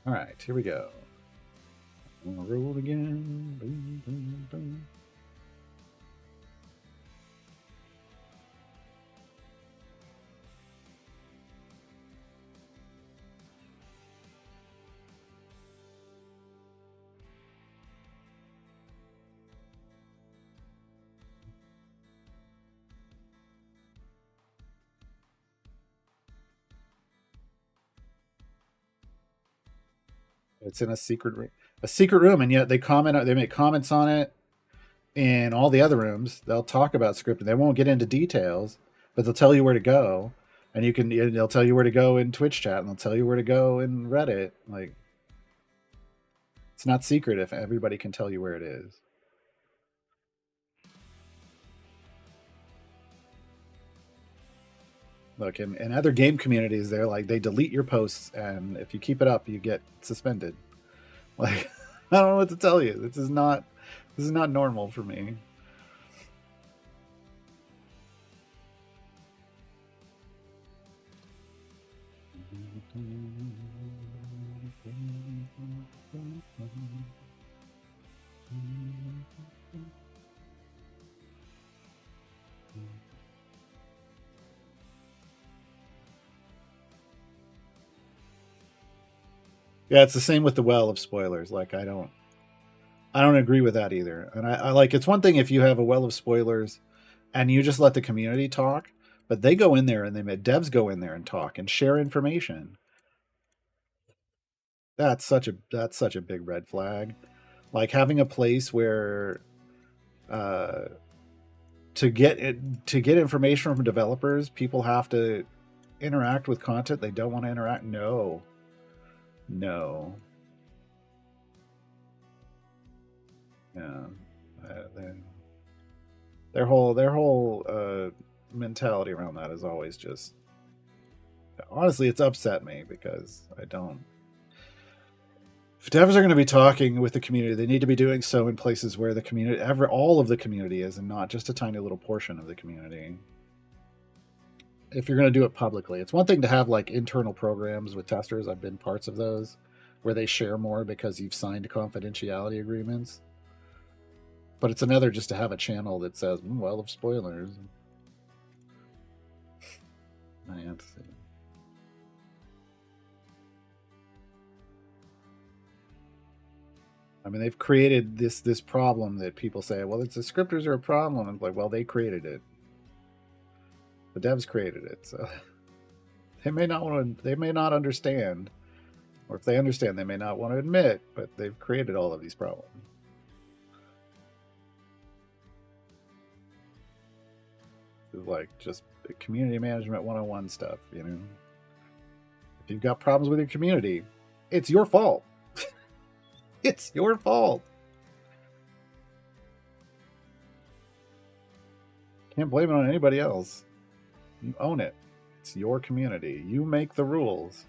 All right, here we go. I'm gonna roll again. Boom, boom, boom. It's in a secret room, and yet they comment. They make comments on it in all the other rooms. They'll talk about scripting. They won't get into details, but they'll tell you where to go, and you can. They'll tell you where to go in Twitch chat, and they'll tell you where to go in Reddit. Like, it's not secret if everybody can tell you where it is. Look, in other game communities, they're like they delete your posts, and if you keep it up, you get suspended. Like, I don't know what to tell you. This is not normal for me. Yeah, it's the same with the well of spoilers. Like, I don't agree with that either. And I like, it's one thing if you have a well of spoilers and you just let the community talk, but they go in there and devs go in there and talk and share information. That's such a big red flag. Like having a place where uh to get information from developers, people have to interact with content they don't want to interact. No. No. Yeah. Uh, their whole mentality around that is always just, honestly, it's upset me because I don't. If devs are going to be talking with the community, they need to be doing so in places where the community, all of the community is, and not just a tiny little portion of the community. If you're going to do it publicly, it's one thing to have like internal programs with testers. I've been parts of those where they share more because you've signed confidentiality agreements. But it's another just to have a channel that says, well, of spoilers. I have to see. I mean, they've created this problem that people say, well, it's the scripters are a problem. I'm like, well, they created it. The devs created it, so they may not understand, or if they understand, they may not want to admit, but they've created all of these problems. It's like just community management 101 stuff, you know. If you've got problems with your community, it's your fault. It's your fault. Can't blame it on anybody else. You own it. It's your community. You make the rules.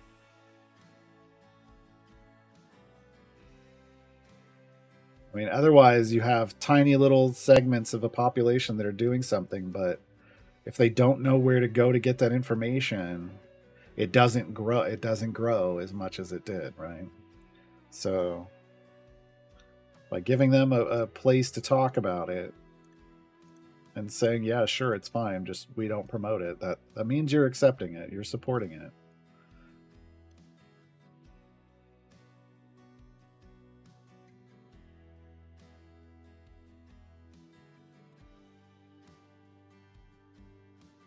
I mean, otherwise you have tiny little segments of a population that are doing something, but if they don't know where to go to get that information, it doesn't grow. It doesn't grow as much as it did, right? So by giving them a place to talk about it and saying, yeah, sure, it's fine, just we don't promote it, that means you're accepting it, you're supporting it.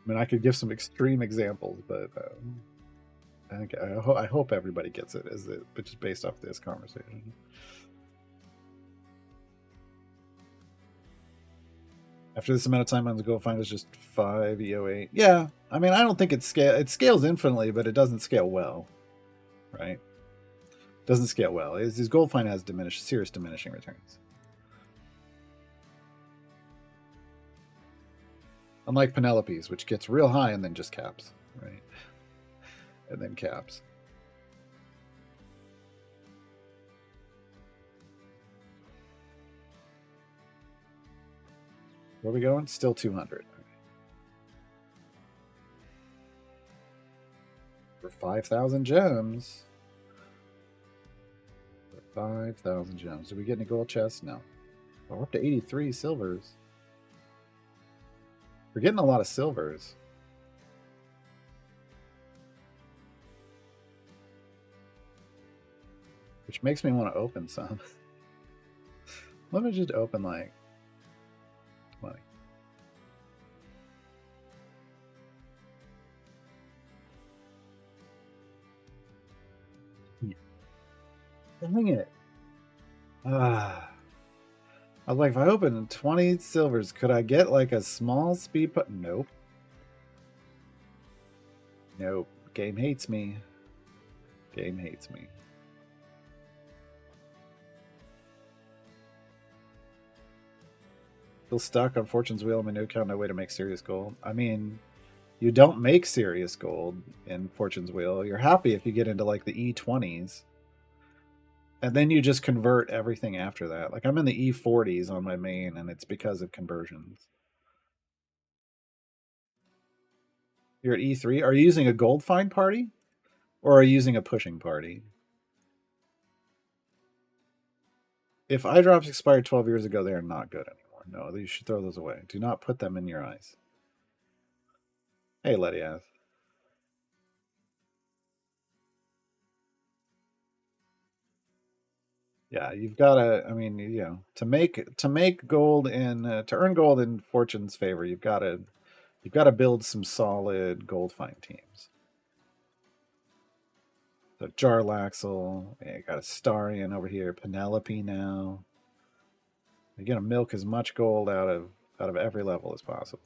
I mean, I could give some extreme examples, but I hope everybody gets it, but just based off this conversation. After this amount of time on the goal find is just 5 EO8. Yeah, I mean, I don't think it scales infinitely, but it doesn't scale well, right? Doesn't scale well. His gold find has serious diminishing returns. Unlike Penelope's, which gets real high and then just caps, right? And then caps. Where are we going? Still 200. For 5,000 gems. 5,000 gems. Did we get any gold chests? No. Oh, we're up to 83 silvers. We're getting a lot of silvers. Which makes me want to open some. Let me just open like 20. Yeah. Dang it. I was like, if I open 20 silvers, could I get like a small speed put? Nope. Nope. Game hates me. Game hates me. Still stuck on Fortune's Wheel on my new account. No way to make serious gold. I mean, you don't make serious gold in Fortune's Wheel. You're happy if you get into like the E20s. And then you just convert everything after that. Like I'm in the E40s on my main, and it's because of conversions. You're at E3. Are you using a gold find party? Or are you using a pushing party? If eye drops expired 12 years ago, they are not good anymore. No, you should throw those away. Do not put them in your eyes. Hey, Lediath. Yeah, you've got to. I mean, you know, to make gold in to earn gold in Fortune's favor, you've got to build some solid gold find teams. So Jarlaxle, yeah, you got Astarion over here, Penelope now. You're gonna milk as much gold out of every level as possible.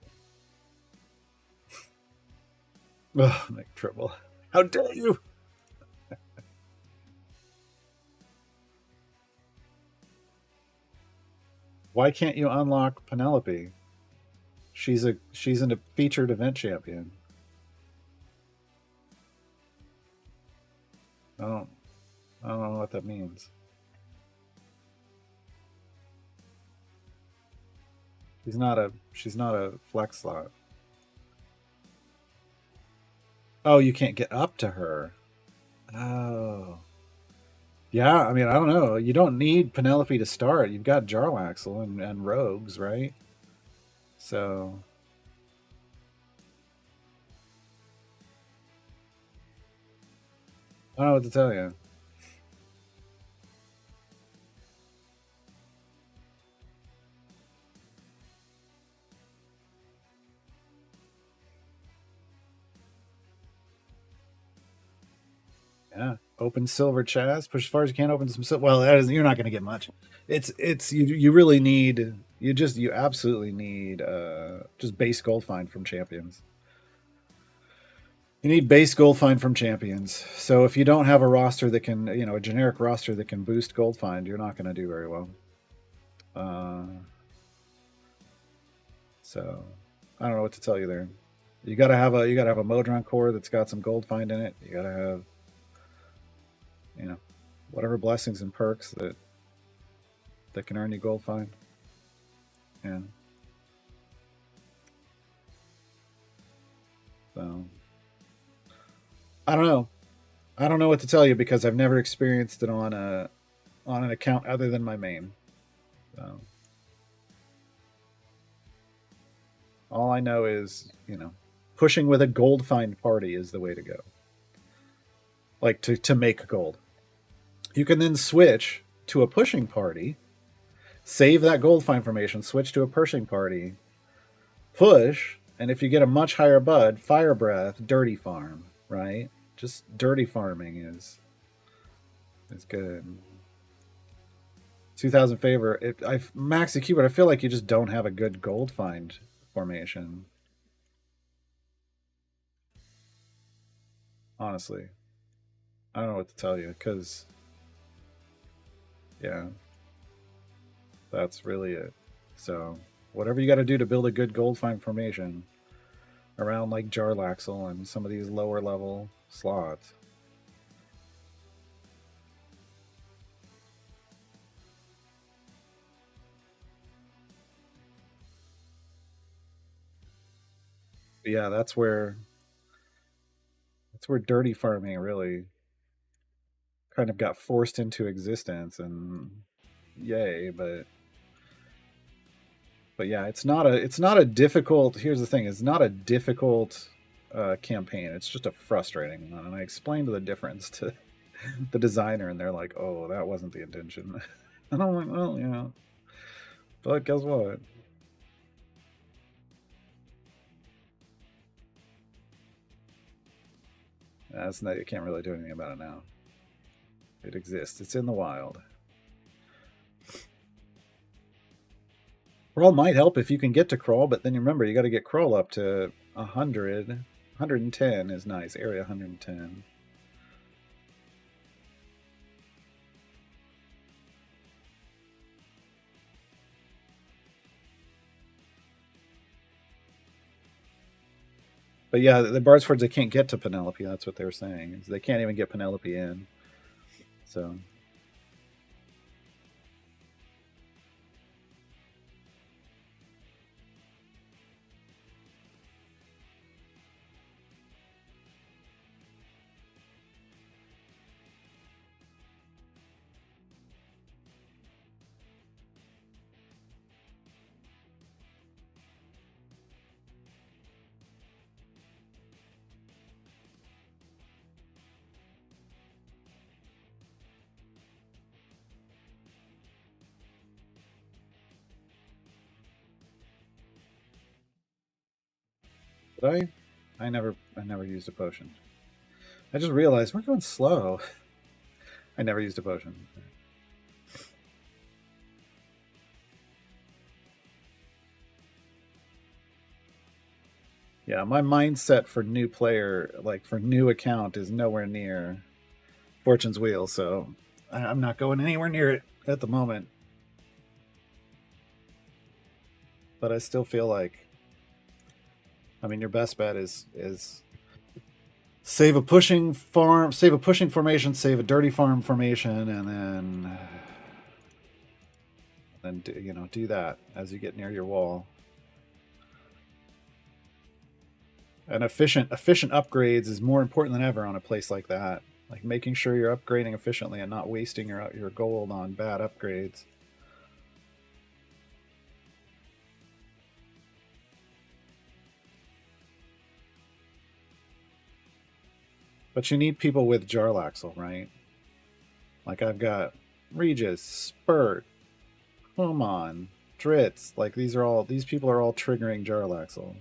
Ugh, Nick Tribble. How dare you? Why can't you unlock Penelope? She's a featured event champion. I don't I don't know what that means. She's not a flex slot. Oh, you can't get up to her. Oh. Yeah, I mean, I don't know. You don't need Penelope to start. You've got Jarlaxle and Rogues, right? So I don't know what to tell you. Yeah, open silver chest. Push as far as you can. Open some. Well, you're not going to get much. It's you. really need you absolutely need just base gold find from champions. You need base gold find from champions. So if you don't have a roster that can, a generic roster that can boost gold find, you're not going to do very well. So I don't know what to tell you there. You gotta have a Modron core that's got some gold find in it. You gotta have, you know, whatever blessings and perks that can earn you gold find. Yeah. So I don't know. I don't know what to tell you because I've never experienced it on an account other than my main. So all I know is, pushing with a gold find party is the way to go. Like to make gold. You can then switch to a pushing party, save that gold find formation, switch to a pushing party, push, and if you get a much higher bud, fire breath, dirty farm, right? Just dirty farming is good. 2,000 favor. I've maxed the key, but I feel like you just don't have a good gold find formation. Honestly, I don't know what to tell you because, yeah, that's really it. So, whatever you got to do to build a good gold find formation around like Jarlaxle and some of these lower level slots. But yeah, that's where dirty farming really kind of got forced into existence, and yay, but yeah, it's not a difficult. Here's the thing: it's not a difficult campaign. It's just a frustrating one, and I explained the difference to the designer, and they're like, "Oh, that wasn't the intention." And I'm like, "Well, yeah, but guess what?" That's not. You can't really do anything about it now. It exists. It's in the wild. Crawl might help if you can get to crawl, but then you remember you got to get crawl up to 100. 110 is nice. Area 110. But yeah, the Bardsfords, they can't get to Penelope. That's what they were saying. Is they can't even get Penelope in. So did I? I never used a potion. I just realized we're going slow. I never used a potion. Yeah, my mindset for new player, like for new account, is nowhere near Fortune's Wheel, so I'm not going anywhere near it at the moment. But I still feel like, I mean, your best bet is save a pushing farm, save a pushing formation, save a dirty farm formation, and then do that as you get near your wall. And efficient upgrades is more important than ever on a place like that. Like making sure you're upgrading efficiently and not wasting your gold on bad upgrades. But you need people with Jarlaxle, right? Like I've got Regis, Spurt, Humon, Dritz. Like these people are all triggering Jarlaxle.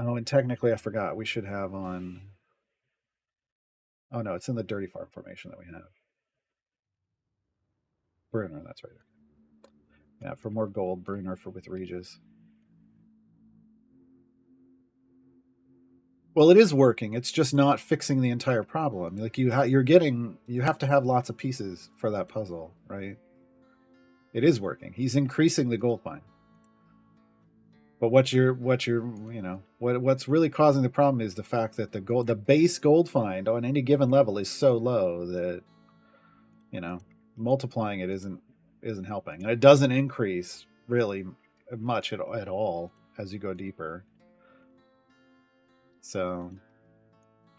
Oh, and technically I forgot we should have on. Oh no, it's in the Dirty Farm formation that we have. Bruner, that's right. Yeah, for more gold, Bruner for with Regis. Well, it is working. It's just not fixing the entire problem. Like you have to have lots of pieces for that puzzle, right? It is working. He's increasing the gold mine. But what's really causing the problem is the fact that the base gold find on any given level is so low that you know multiplying it isn't helping, and it doesn't increase really much at all as you go deeper. So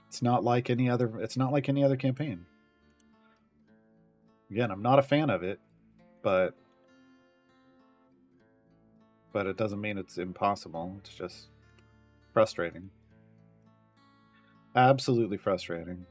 it's not like any other. It's not like any other campaign. Again, I'm not a fan of it, but it doesn't mean it's impossible. It's just frustrating. Absolutely frustrating.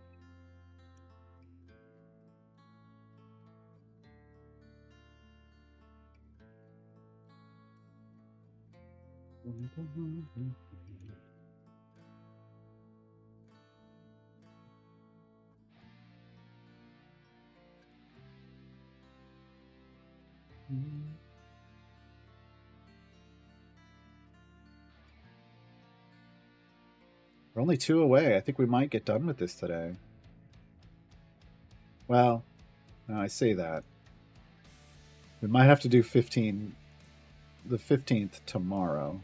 We're only 2 away. I think we might get done with this today. Well, I say that. We might have to do the 15th tomorrow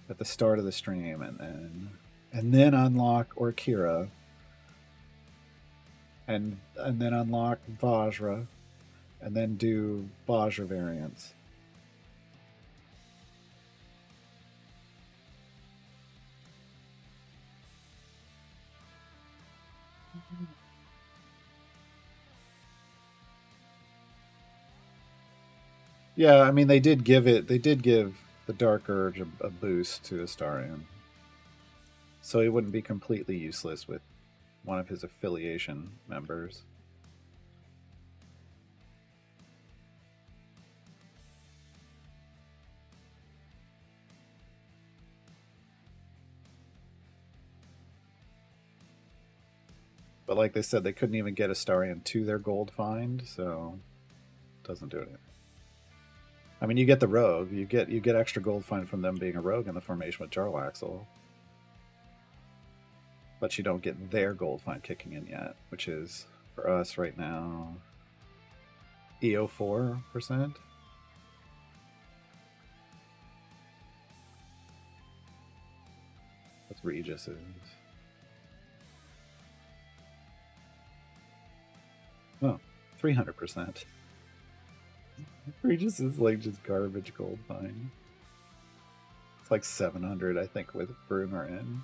at the start of the stream, and then unlock Orkira, and then unlock Vajra, and then do Vajra variants. Yeah, I mean they did give the Dark Urge a boost to Astarion, so he wouldn't be completely useless with one of his affiliation members. But like they said, they couldn't even get Astarion to their gold find, so it doesn't do it. I mean, you get the rogue, you get extra gold find from them being a rogue in the formation with Jarlaxle, but you don't get their gold find kicking in yet, which is for us right now EO 4%. That's Regis is. Oh, 300%. Regis is like just garbage gold find. It's like 700, I think, with Brumer in.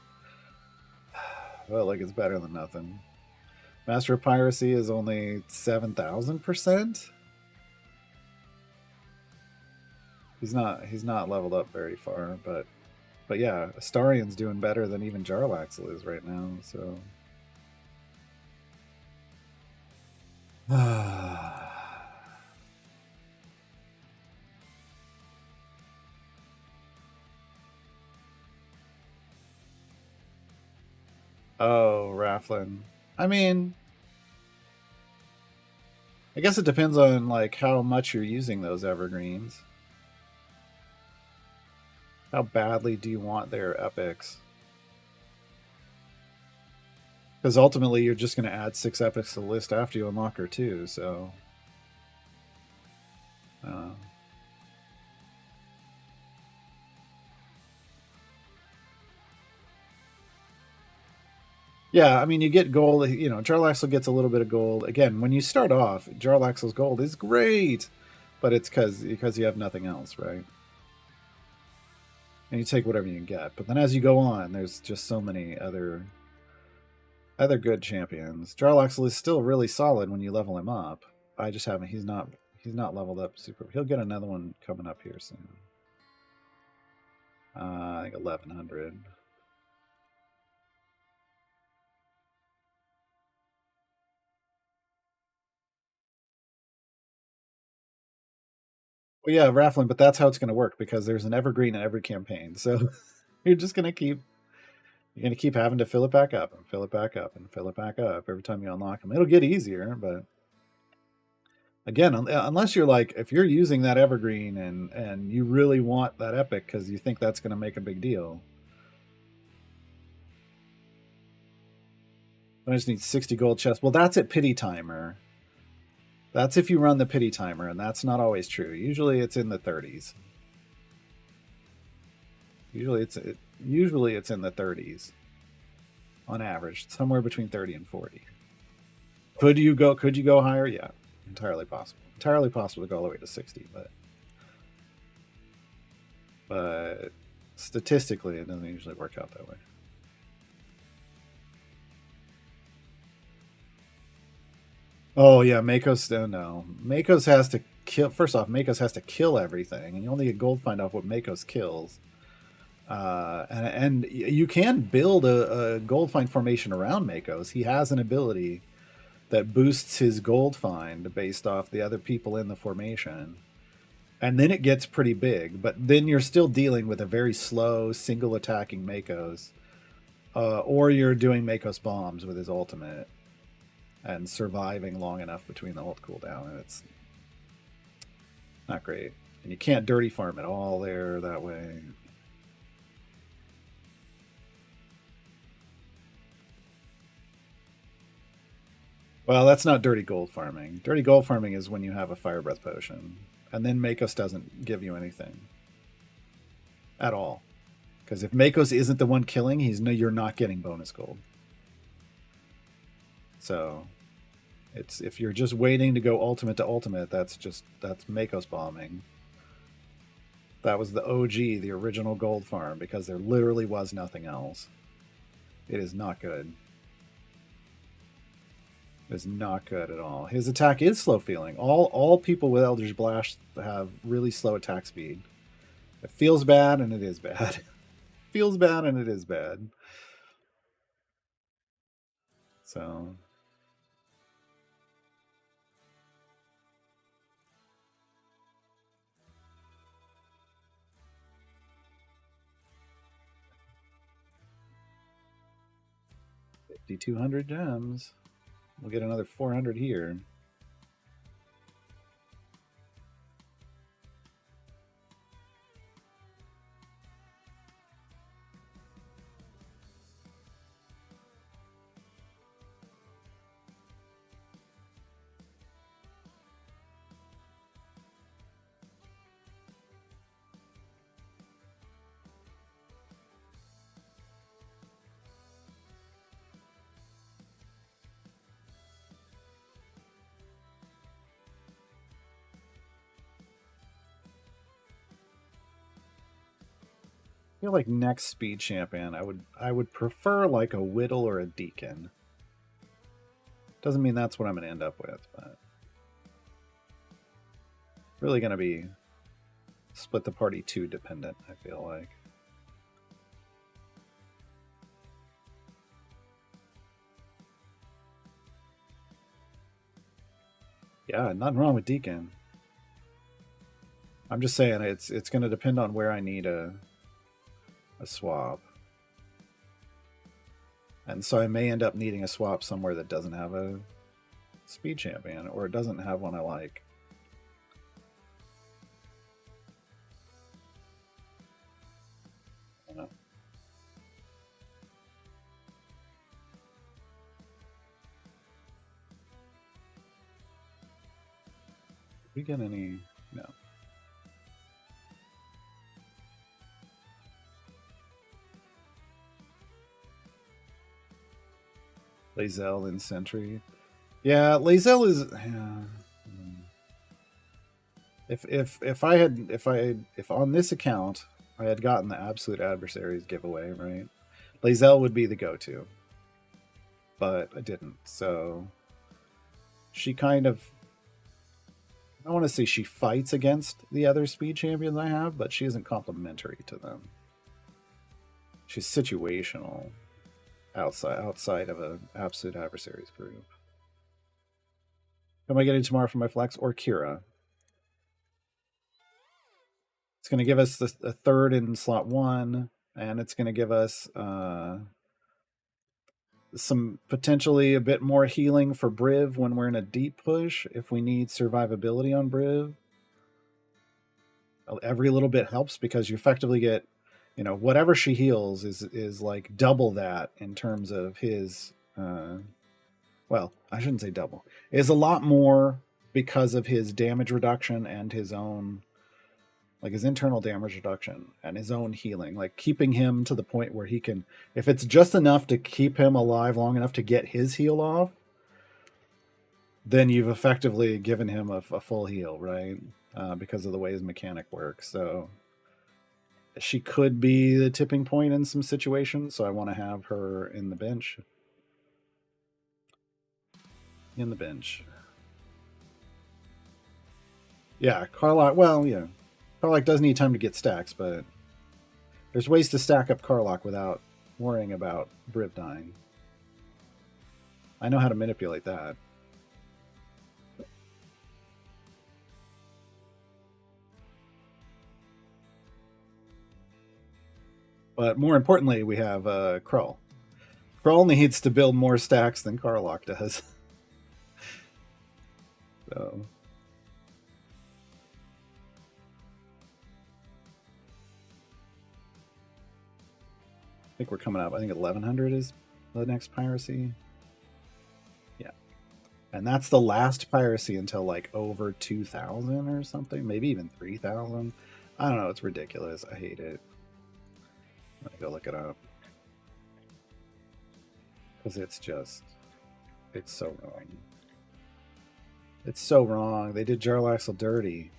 Well, like it's better than nothing. Master of Piracy is only 7,000%. He's not leveled up very far, but yeah, Astarion's doing better than even Jarlaxle is right now. So, oh, Raflin. I mean, I guess it depends on like how much you're using those evergreens. How badly do you want their epics? Because ultimately, you're just going to add 6 epics to the list after you unlock her too. So, uh, yeah, I mean, you get gold. You know, Jarlaxle gets a little bit of gold. Again, when you start off, Jarlaxle's gold is great, but it's because you have nothing else, right? And you take whatever you can get. But then as you go on, there's just so many other good champions. Jarlaxle is still really solid when you level him up. I just haven't. He's not leveled up super. He'll get another one coming up here soon. I think 1100. Well, yeah, Rafflin, but that's how it's going to work because there's an evergreen in every campaign. So you're just going to keep having to fill it back up and fill it back up and fill it back up every time you unlock them. It'll get easier, but again, unless you're like if you're using that evergreen and you really want that epic because you think that's going to make a big deal. I just need 60 gold chests. Well, that's at pity timer. That's if you run the pity timer, and that's not always true. Usually it's in the 30s. Usually it's in the 30s on average, somewhere between 30 and 40. Could you go higher? Yeah, entirely possible. Entirely possible to go all the way to 60, but statistically it doesn't usually work out that way. Oh yeah, Makos. No, Makos has to kill. First off, Makos has to kill everything, and you only get gold find off what Makos kills. And you can build a gold find formation around Makos. He has an ability that boosts his gold find based off the other people in the formation, and then it gets pretty big. But then you're still dealing with a very slow single attacking Makos, or you're doing Makos bombs with his ultimate and surviving long enough between the ult cooldown, and it's not great. And you can't dirty farm at all there that way. Well, that's not dirty gold farming. Dirty gold farming is when you have a fire breath potion, and then Makos doesn't give you anything at all. Because if Makos isn't the one killing, you're not getting bonus gold. So it's if you're just waiting to go ultimate to ultimate, that's Makos bombing. That was the OG, the original gold farm, because there literally was nothing else. It is not good. is not good at all. His attack is slow feeling. All people with Eldritch Blast have really slow attack speed. It feels bad and it is bad. Feels bad and it is bad. So $5,200 gems. We'll get another 400 here. I feel like next speed champion, I would prefer like a Whittle or a Deacon. Doesn't mean that's what I'm going to end up with, but really going to be split the party 2 dependent, I feel like. Yeah, nothing wrong with Deacon. I'm just saying it's going to depend on where I need a swap. And so I may end up needing a swap somewhere that doesn't have a speed champion, or it doesn't have one I like. I don't know. Did we get any? No. Lae'zel and Sentry. Yeah, Lae'zel is. Yeah. If on this account I had gotten the Absolute Adversaries giveaway, right, Lae'zel would be the go-to, but I didn't. So she kind of, I want to say she fights against the other speed champions I have, but she isn't complementary to them. She's situational outside of an Absolute Adversaries group. Am I getting tomorrow for my flex or Kira? It's going to give us a third in slot 1, and it's going to give us some potentially a bit more healing for Briv when we're in a deep push if we need survivability on Briv. Every little bit helps because you effectively get, whatever she heals is like double that in terms of his. Well, I shouldn't say double. Is a lot more because of his damage reduction and his own, like his internal damage reduction and his own healing, like keeping him to the point where he can, if it's just enough to keep him alive long enough to get his heal off, then you've effectively given him a full heal, right? Because of the way his mechanic works. So she could be the tipping point in some situations. So I want to have her in the bench. In the bench. Yeah, Karlach. Well, yeah. Karlach does need time to get stacks, but there's ways to stack up Karlach without worrying about Briv dying. I know how to manipulate that. But more importantly, we have Krull. Krull needs to build more stacks than Karlach does. So I think we're coming up. I think 1100 is the next piracy. Yeah. And that's the last piracy until like over 2000 or something, maybe even 3000. I don't know. It's ridiculous. I hate it. Let me go look it up. Because it's so wrong. It's so wrong. They did Jarlaxle dirty.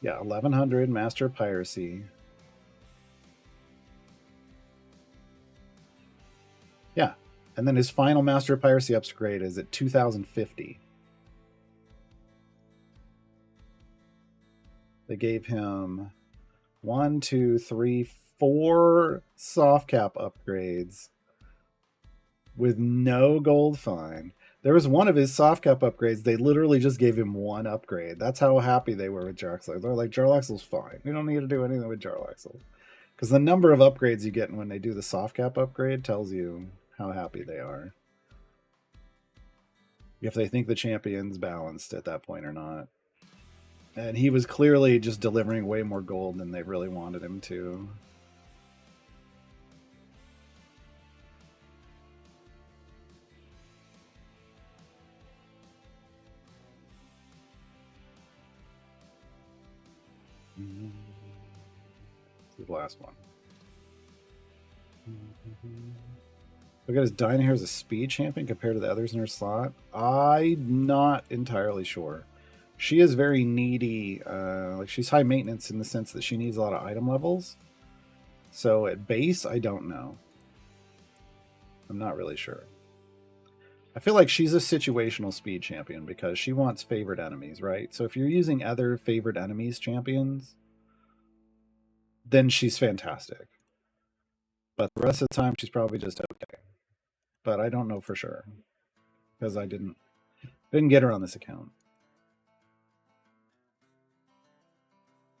Yeah, 1100 Master of Piracy. Yeah. And then his final Master of Piracy upgrade is at 2050. They gave him 1, 2, 3, 4 soft cap upgrades with no gold fine. There was one of his soft cap upgrades. They literally just gave him one upgrade. That's how happy they were with Jarlaxle. They're like, Jarlaxle's fine. We don't need to do anything with Jarlaxle. Because the number of upgrades you get when they do the soft cap upgrade tells you how happy they are. If they think the champion's balanced at that point or not. And he was clearly just delivering way more gold than they really wanted him to. The last one. Look at his Dyna here as a speed champion compared to the others in her slot. I'm not entirely sure. She is very needy. Like she's high maintenance in the sense that she needs a lot of item levels. So at base, I don't know. I'm not really sure. I feel like she's a situational speed champion because she wants favored enemies, right? So if you're using other favored enemies champions, then she's fantastic. But the rest of the time, she's probably just okay. But I don't know for sure because I didn't get her on this account.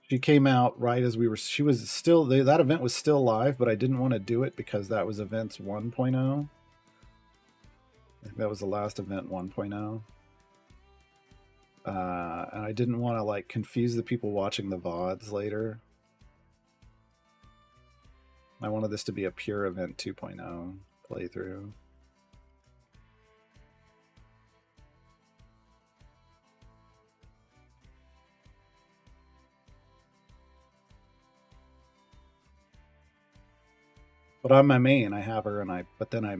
She came out right as we were. She was still that event was still live, but I didn't want to do it because that was events 1.0. I think that was the last event 1.0. And I didn't want to like confuse the people watching the VODs later. I wanted this to be a pure event 2.0 playthrough. But on my main, I have her, but then I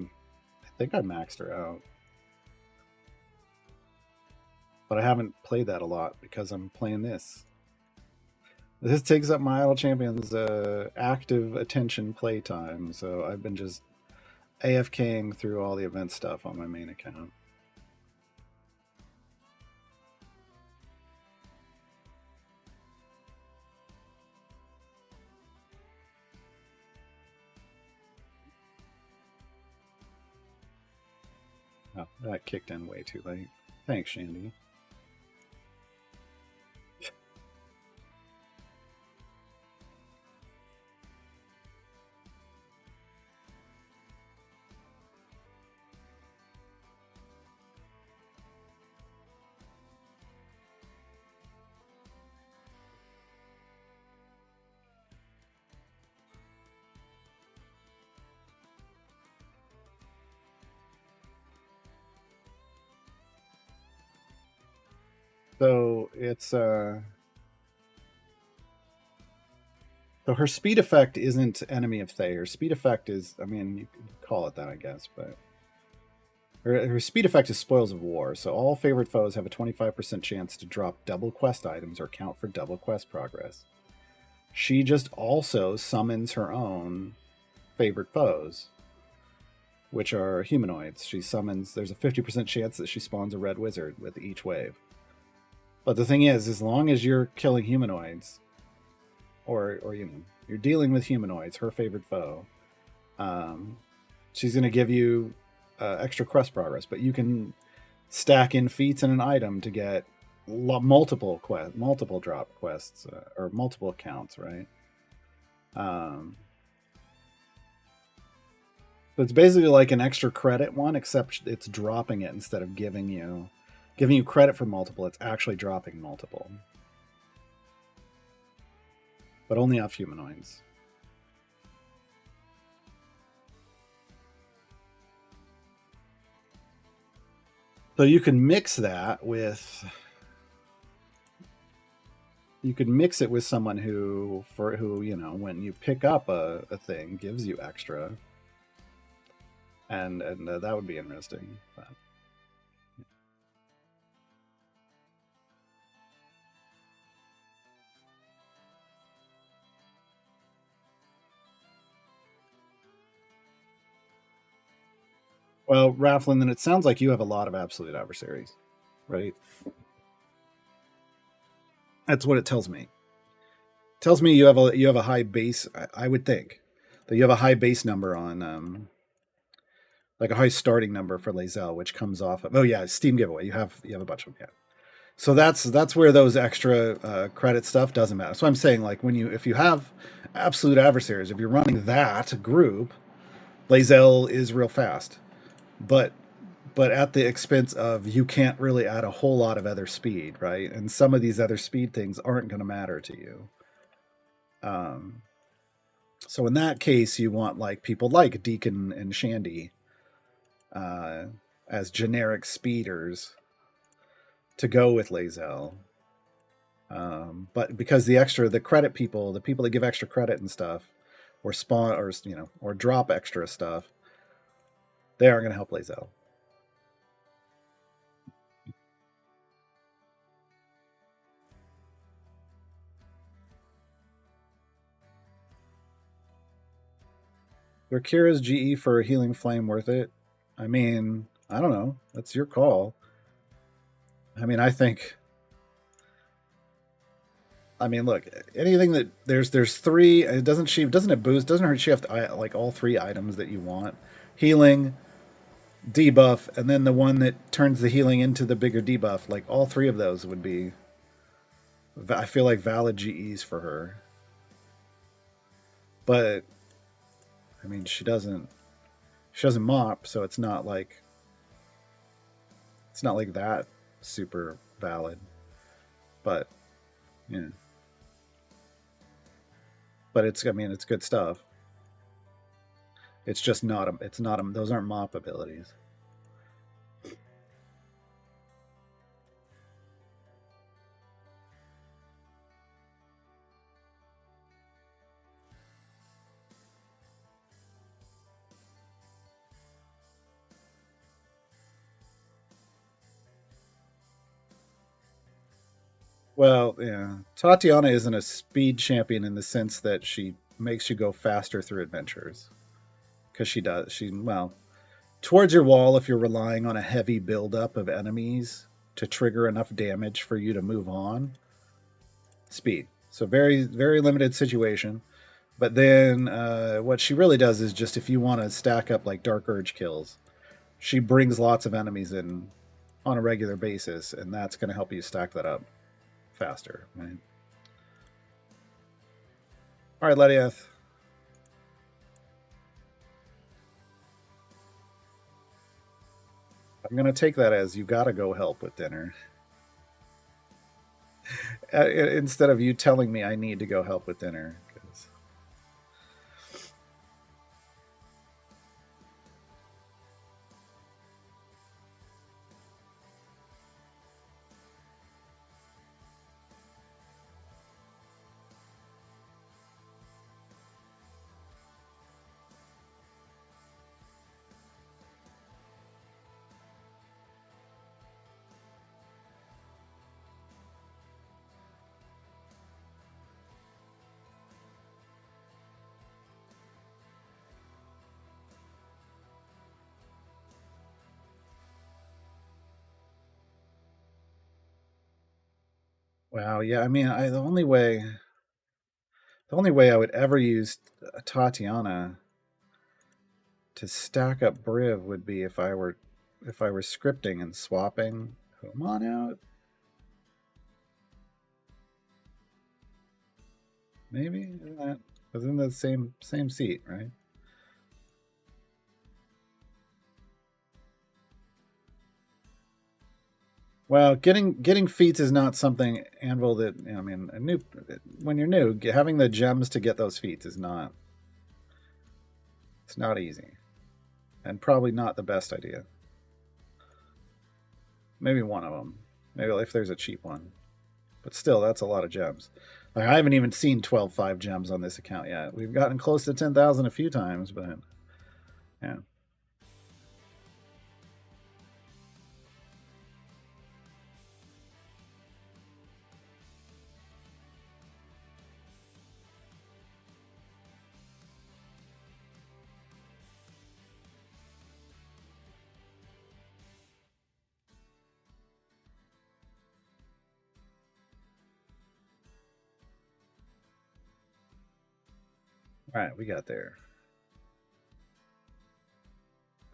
think I maxed her out. But I haven't played that a lot because I'm playing this. This takes up my Idle Champion's active attention playtime, so I've been just AFKing through all the event stuff on my main account. Oh, that kicked in way too late. Thanks, Shandy. So it's so her speed effect isn't Enemy of Thay. Her speed effect is, I mean, you could call it that, I guess, but her speed effect is Spoils of War. So all favored foes have a 25% chance to drop double quest items or count for double quest progress. She just also summons her own favorite foes, which are humanoids. She summons, there's a 50% chance that she spawns a red wizard with each wave. But the thing is, as long as you're killing humanoids, or you know, you're dealing with humanoids, her favorite foe, she's going to give you extra quest progress. But you can stack in feats and an item to get multiple drop quests or multiple accounts, right? So it's basically like an extra credit one, except it's dropping it instead of giving you credit for multiple. It's actually dropping multiple, but only off humanoids. So you can mix that with. You could mix it with someone who, you know, when you pick up a thing, gives you extra, and that would be interesting. But. Well, Raflin, then it sounds like you have a lot of absolute adversaries, right? That's what it tells me. It tells me you have a high base. I would think that you have a high base number on like a high starting number for Lae'zel, which comes off of Steam giveaway. You have a bunch of them. Yeah. So that's where those extra credit stuff doesn't matter. So I'm saying like if you have absolute adversaries, if you're running that group, Lae'zel is real fast, but at the expense of you can't really add a whole lot of other speed, right? And some of these other speed things aren't going to matter to you. Um, so in that case, you want like people like Deacon and Shandy uh, as generic speeders to go with Lae'zel. But because the credit people, the people that give extra credit and stuff, or spawn, or drop extra stuff, they aren't going to help Lae'zel. Were Kira's GE for a healing flame worth it? I mean, I don't know. That's your call. I mean, I think. I mean, look, anything that there's three. It doesn't it boost? Doesn't her she have to, like all three items that you want? Healing, debuff, and then the one that turns the healing into the bigger debuff. Like all three of those would be. I feel like valid GEs for her. But I mean, she doesn't mop, so it's not like that super valid. But yeah, but it's good stuff. It's just not those aren't mop abilities. Well, yeah. Tatiana isn't a speed champion in the sense that she makes you go faster through adventures. Because she does. Towards your wall, if you're relying on a heavy buildup of enemies to trigger enough damage for you to move on, speed. So very, very limited situation. But then what she really does is just if you want to stack up like Dark Urge kills, she brings lots of enemies in on a regular basis, and that's going to help you stack that up faster, right? All right, Lediath. I'm going to take that as you got to go help with dinner. Instead of you telling me I need to go help with dinner. Wow, yeah. I mean, the only way I would ever use Tatiana to stack up Briv would be if I were scripting and swapping Humon out. Maybe that was in the same seat, right? Well, getting feats is not something Anvil that I mean a new when you're new having the gems to get those feats is not it's not easy and probably not the best idea. Maybe one of them, maybe if there's a cheap one, but still that's a lot of gems. Like, I haven't even seen 12.5 gems on this account yet. We've gotten close to 10,000 a few times, but yeah. All right, we got there.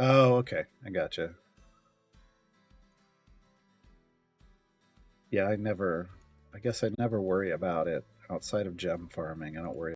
Oh, okay. I gotcha. Yeah, I guess I never worry about it outside of gem farming. I don't worry